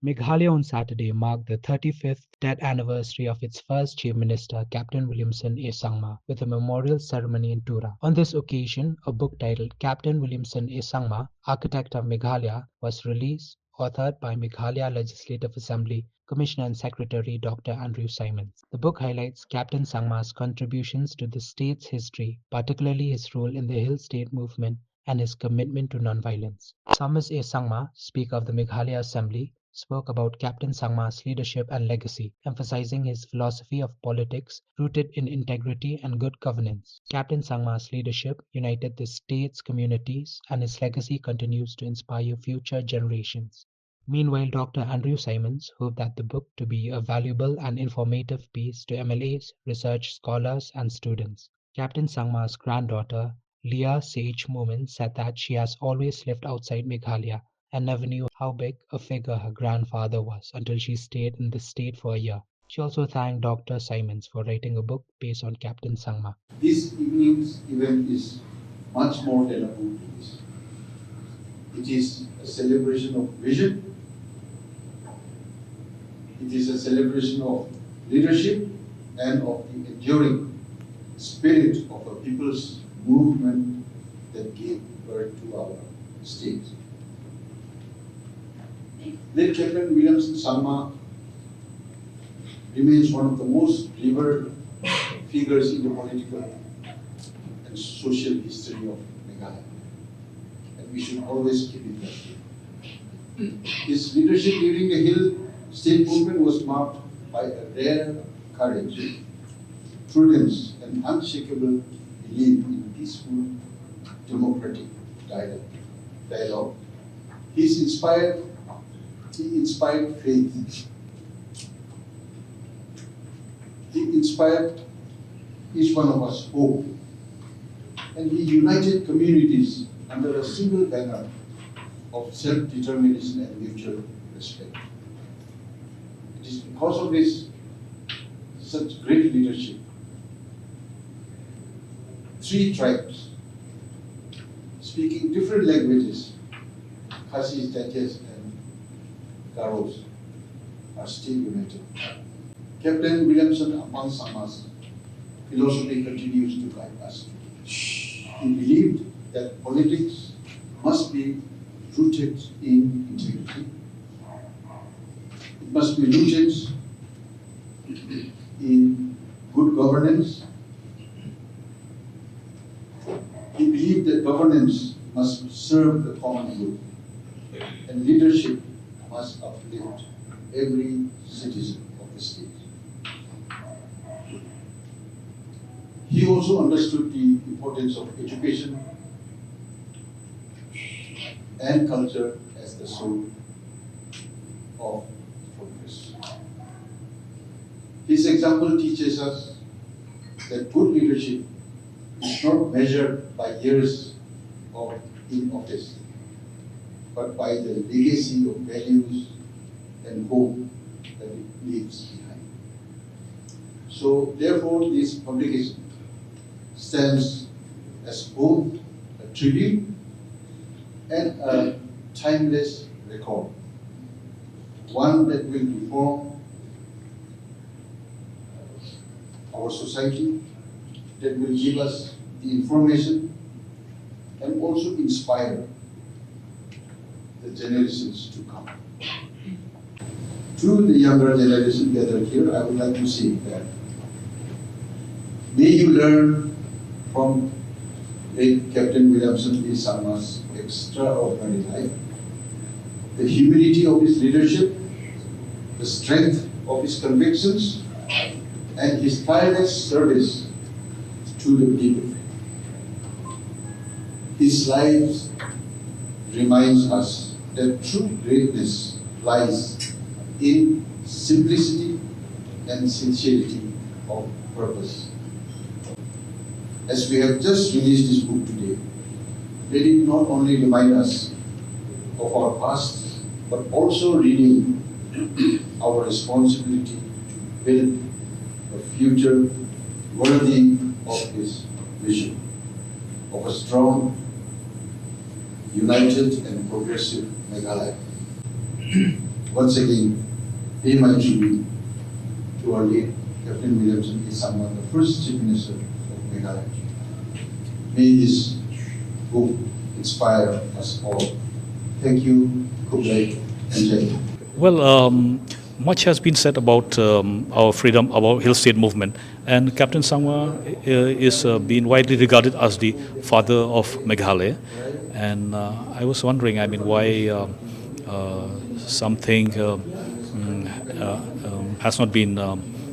Meghalaya on Saturday marked the 35th death anniversary of its first Chief Minister, Captain Williamson A. Sangma, with a memorial ceremony in Tura. On this occasion, a book titled Captain Williamson A. Sangma, Architect of Meghalaya, was released, authored by Meghalaya Legislative Assembly Commissioner and Secretary Dr. Andrew Simons. The book highlights Captain Sangma's contributions to the state's history, particularly his role in the Hill State movement and his commitment to nonviolence. Thomas A. Sangma, Speaker of the Meghalaya Assembly, spoke about Captain Sangma's leadership and legacy, emphasizing his philosophy of politics rooted in integrity and good governance. Captain Sangma's leadership united the state's communities, and his legacy continues to inspire future generations. Meanwhile, Dr. Andrew Simons hoped that the book to be a valuable and informative piece to MLAs, research scholars, and students. Captain Sangma's granddaughter, Leah Sage Moomin, said that she has always lived outside Meghalaya and never knew how big a figure her grandfather was until she stayed in the state for a year. She also thanked Dr. Simons for writing a book based on Captain Sangma. This evening's event is much more than a book release. It is a celebration of vision. It is a celebration of leadership and of the enduring spirit of a people's movement that gave birth to our state. Late Captain Williamson Sangma remains one of the most revered figures in the political and social history of Meghalaya, and we should always keep it that way. His leadership during the Hill State movement was marked by a rare courage, prudence, and unshakable belief in peaceful, democratic dialogue. He inspired faith. He inspired each one of us hope. And he united communities under a single banner of self-determination and mutual respect. It is because of his such great leadership, 3 tribes speaking different languages, Khasis, Tajas, and Garos, are still united. Captain Williamson upon Sangma's philosophy continues to guide us. He believed that politics must be rooted in integrity. It must be rooted in good governance. He believed that governance must serve the common good, and leadership must uplift every citizen of the state. He also understood the importance of education and culture as the soul of progress. His example teaches us that good leadership is not measured by years in office, but by the legacy of values and hope that it leaves behind. So, therefore, this publication stands as both a tribute and a timeless record, one that will reform our society, that will give us the information and also inspire the generations to come. To the younger generation gathered here, I would like to say that may you learn from late Captain Williamson A. Sangma's extraordinary life, the humility of his leadership, the strength of his convictions, and his tireless service to the people. His life reminds us that true greatness lies in simplicity and sincerity of purpose. As we have just released this book today, let it not only remind us of our past, but also renew our responsibility to build a future worthy of his vision of a strong, united and progressive Meghalaya. once again pay my tribute to our late Captain Williamson is Sangma, the first Chief Minister of Meghalaya. May this book inspire us all. Thank you, Kublai and Jai. Well, much has been said about our freedom, our Hill State movement, and Captain Sangma is being widely regarded as the father of Meghalaya. And I was wondering, I mean, why something has not been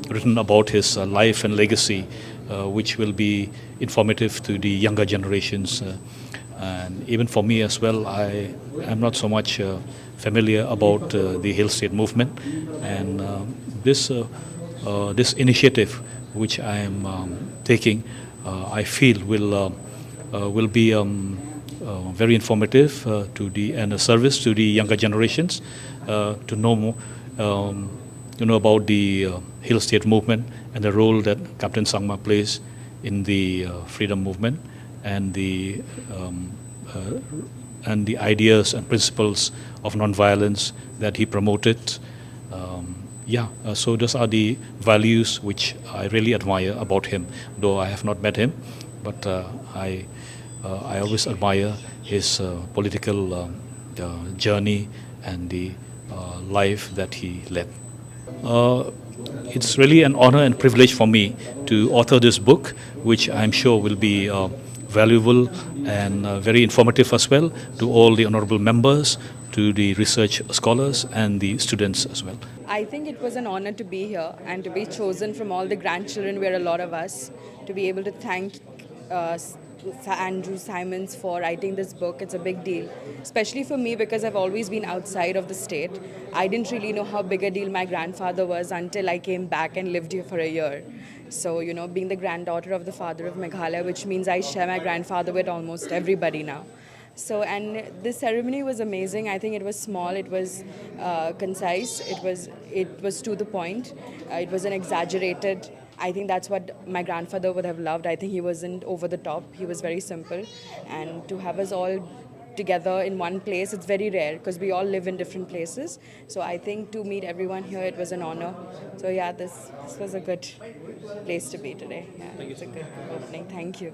written about his life and legacy, which will be informative to the younger generations. And even for me as well, I am not so much familiar about the Hill State movement, and this initiative, which I am taking, I feel will be very informative to the and a service to the younger generations to know more, about the Hill State movement and the role that Captain Sangma plays in the freedom movement and the ideas and principles of nonviolence that he promoted. So those are the values which I really admire about him. Though I have not met him, but I always admire his political journey and the life that he led. It's really an honor and privilege for me to author this book, which I'm sure will be valuable and very informative as well to all the honorable members, to the research scholars and the students as well. I think it was an honor to be here and to be chosen from all the grandchildren, we're a lot of us, to be able to thank Andrew Simons for writing this book. It's a big deal, especially for me because I've always been outside of the state. I didn't really know how big a deal my grandfather was until I came back and lived here for a year. So, being the granddaughter of the father of Meghalaya, which means I share my grandfather with almost everybody now. So, and this ceremony was amazing. I think it was small, it was concise, it was to the point, it wasn't exaggerated. I think that's what my grandfather would have loved. I think he wasn't over the top, he was very simple. And to have us all together in one place, it's very rare because we all live in different places. So I think to meet everyone here, it was an honor. So yeah, this was a good place to be today. Yeah, it's a good opening. Thank you.